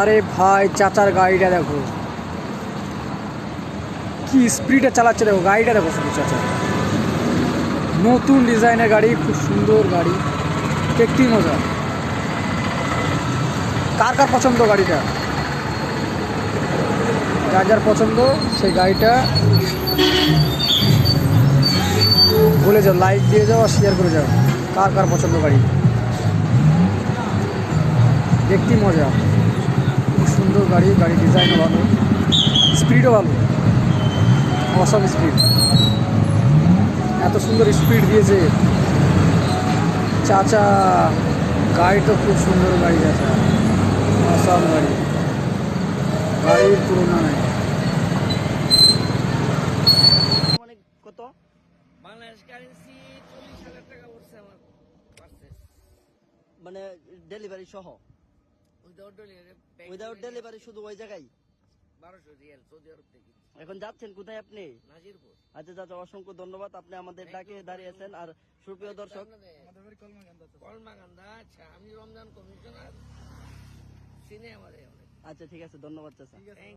আরে ভাই চাচার গাড়িটা দেখো, কি স্পিডে চালাচ্ছে দেখো, গাড়িটা দেখো শুধু চাচা। নতুন ডিজাইনের গাড়ি, খুব সুন্দর গাড়ি, দেখতেই মজা। কার কার পছন্দ গাড়িটা? যার যার পছন্দ সেই গাড়িটা বলে যাও, লাইক দিয়ে যাও আর শেয়ার করে যাও। কার কার পছন্দ গাড়ি, দেখতেই মজা। খুব সুন্দর গাড়ি, গাড়ি ডিজাইনও ভালো, স্পিডও ভালো, অসম স্পিড। এত সুন্দর স্পিড দিয়েছে চাচা, গাড়ি তো খুব সুন্দর গাড়ি চাচা, অসম গাড়ি, গাড়ির তুলনা নেই। মানে কত? বাংলাদেশ কারেন্সি 40,000 টাকা পড়ছে আমার পারচেজ। মানে ডেলিভারি সহ? উইদাউট ডেলিভারি শুধু ওই জায়গায় 1200 রিয়াল সৌদি আরব থেকে। এখন যাচ্ছেন কোথায় আপনি? নাজিরপুর। আচ্ছা চাচা, অসংখ্য ধন্যবাদ, আপনি আমাদের ডাকে দাঁড়িয়েছেন। আর সুপ্রিয় দর্শক, কলমাকান্দা। আচ্ছা, আমি রমজান কমিশনার, চিনে আমাদের অনেক। আচ্ছা ঠিক আছে, ধন্যবাদ চাচা।